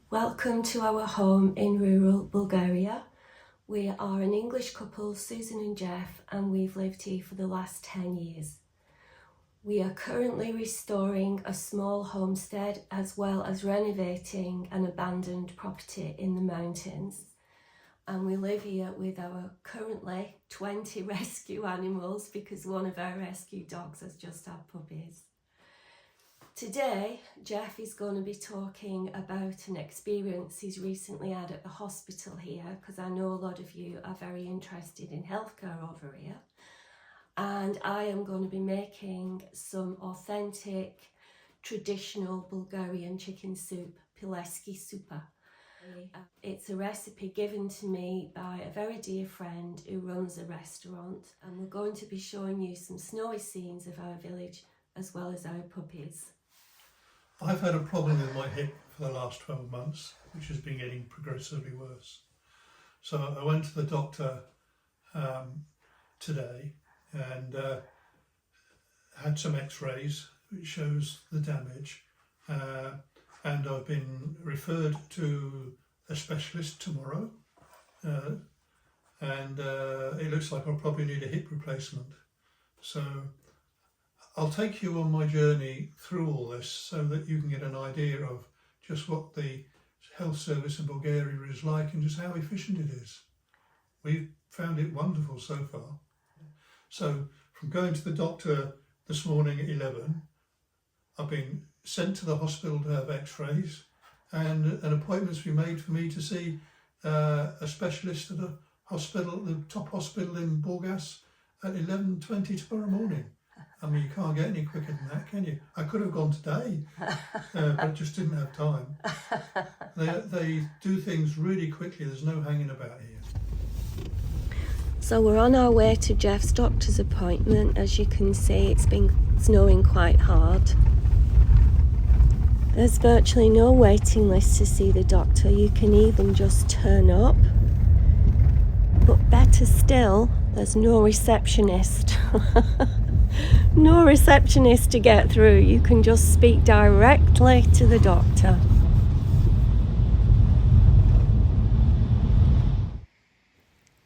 Welcome to our home in rural Bulgaria. We are an English couple, Susan and Jeff, and we've lived here for the last 10 years. We are currently restoring a small homestead as well as renovating an abandoned property in the mountains. And we live here with our currently 20 rescue animals because one of our rescue dogs has just had puppies. Today, Jeff is going to be talking about an experience he's recently had at the hospital here, because I know a lot of you are very interested in healthcare over here. And I am going to be making some authentic, traditional Bulgarian chicken soup, pilешка супа. It's a recipe given to me by a very dear friend who runs a restaurant, and we're going to be showing you some snowy scenes of our village as well as our puppies. I've had a problem with my hip for the last 12 months, which has been getting progressively worse. So I went to the doctor today and had some x-rays which shows the damage, and I've been referred to a specialist tomorrow, and it looks like I'll probably need a hip replacement. So I'll take you on my journey through all this so that you can get an idea of just what the health service in Bulgaria is like and just how efficient it is. We've found it wonderful so far. So from going to the doctor this morning at 11, I've been sent to the hospital to have x-rays, and an appointment's been made for me to see a specialist at a hospital, the top hospital in Bulgaria, at 11:20 tomorrow morning. I mean, you can't get any quicker than that, can you? I could have gone today, but just didn't have time. They do things really quickly. There's no hanging about here. So we're on our way to Jeff's doctor's appointment. As you can see, it's been snowing quite hard. There's virtually no waiting list to see the doctor. You can even just turn up. But better still, there's no receptionist. No receptionist to get through. You can just speak directly to the doctor.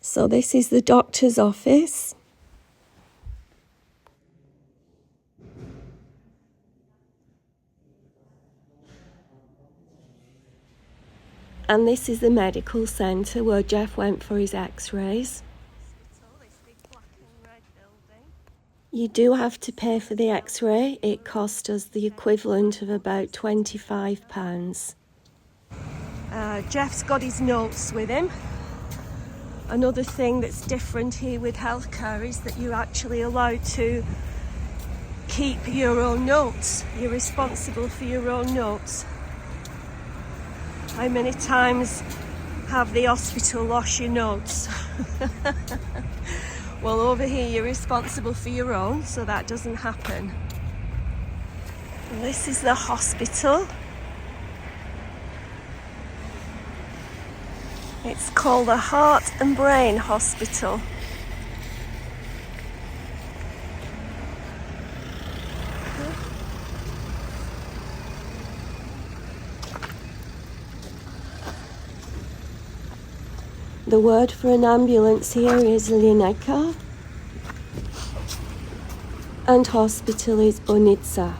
So this is the doctor's office. And this is the medical centre where Jeff went for his x-rays. You do have to pay for the x-ray. It cost us the equivalent of about £25. Jeff's got his notes with him. Another thing that's different here with healthcare is that you're actually allowed to keep your own notes. You're responsible for your own notes. How many times have the hospital lost your notes? Well, over here you're responsible for your own, so that doesn't happen. And this is the hospital. It's called the Heart and Brain Hospital. The word for an ambulance here is lineka, and hospital is bolnica.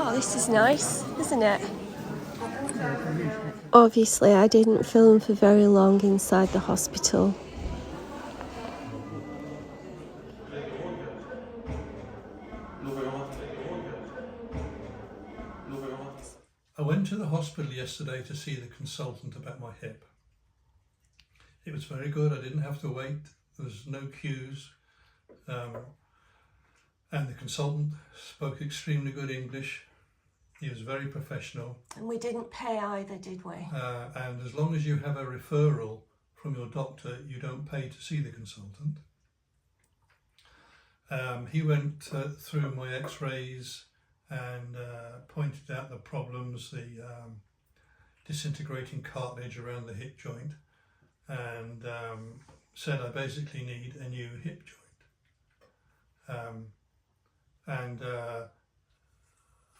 Oh, this is nice, isn't it? Obviously, I didn't film for very long inside the hospital. I went to the hospital yesterday to see the consultant about my hip. It was very good. I didn't have to wait. There was no queues. And the consultant spoke extremely good English. He was very professional. And we didn't pay either, did we? And as long as you have a referral from your doctor, you don't pay to see the consultant. He went through my x-rays and pointed out the problems, the disintegrating cartilage around the hip joint, and said I basically need a new hip joint.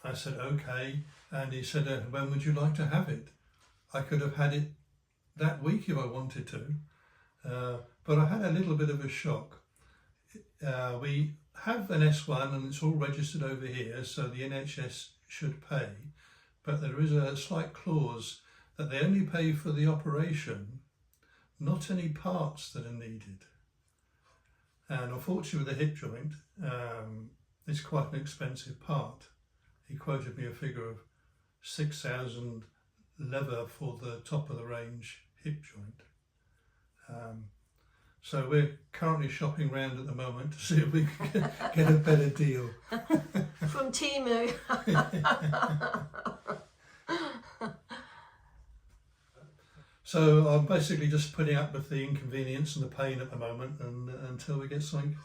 I said, okay, and he said, when would you like to have it? I could have had it that week if I wanted to, but I had a little bit of a shock. We have an S1 and it's all registered over here, so the NHS should pay, but there is a slight clause that they only pay for the operation, not any parts that are needed. And unfortunately with the hip joint, it's quite an expensive part. He quoted me a figure of 6,000 leather for the top of the range hip joint. So we're currently shopping around at the moment to see if we can get a better deal. From Timu. So I'm basically just putting up with the inconvenience and the pain at the moment, and until we get something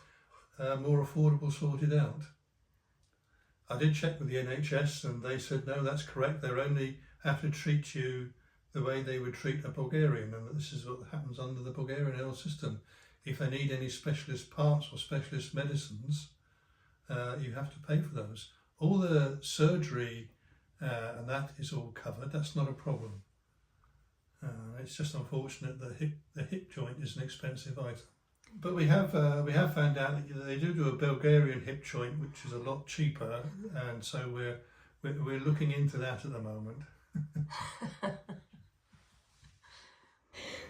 more affordable sorted out. I did check with the NHS and they said, no, that's correct. They only have to treat you the way they would treat a Bulgarian, and this is what happens under the Bulgarian health system. If they need any specialist parts or specialist medicines, you have to pay for those. All the surgery and that is all covered. That's not a problem. It's just unfortunate that the hip joint is an expensive item. But we have found out that they do a Bulgarian hip joint, which is a lot cheaper, and so we're looking into that at the moment.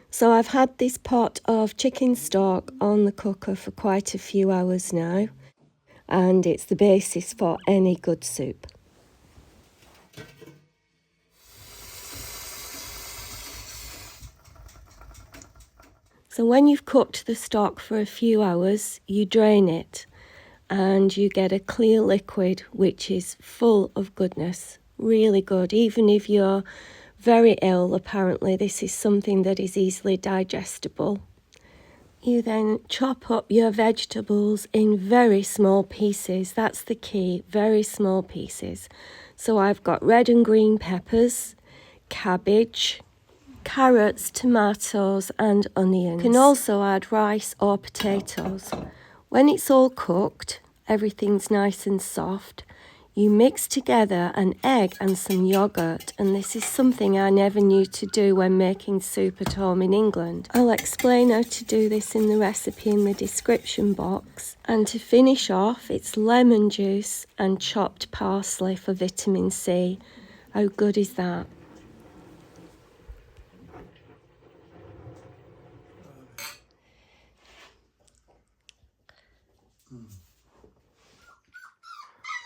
So I've had this pot of chicken stock on the cooker for quite a few hours now, and it's the basis for any good soup. So when you've cooked the stock for a few hours, you drain it and you get a clear liquid which is full of goodness, really good. Even if you're very ill, apparently this is something that is easily digestible. You then chop up your vegetables in very small pieces. That's the key, very small pieces. So I've got red and green peppers, cabbage, carrots, tomatoes and onions. You can also add rice or potatoes. When it's all cooked, everything's nice and soft, you mix together an egg and some yogurt, and this is something I never knew to do when making soup at home in England. I'll explain how to do this in the recipe in the description box. And to finish off, it's lemon juice and chopped parsley for vitamin C. How good is that?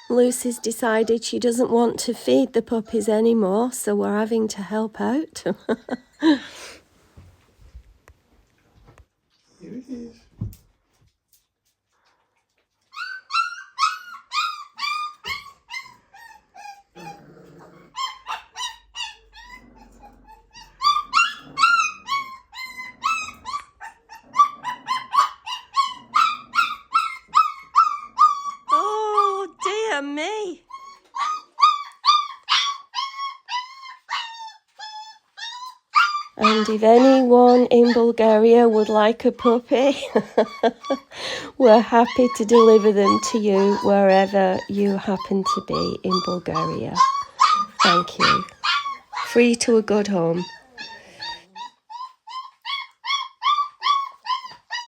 Lucy's decided she doesn't want to feed the puppies anymore, so we're having to help out. Here it is. Me. And if anyone in Bulgaria would like a puppy, we're happy to deliver them to you wherever you happen to be in Bulgaria. Thank you. Free to a good home.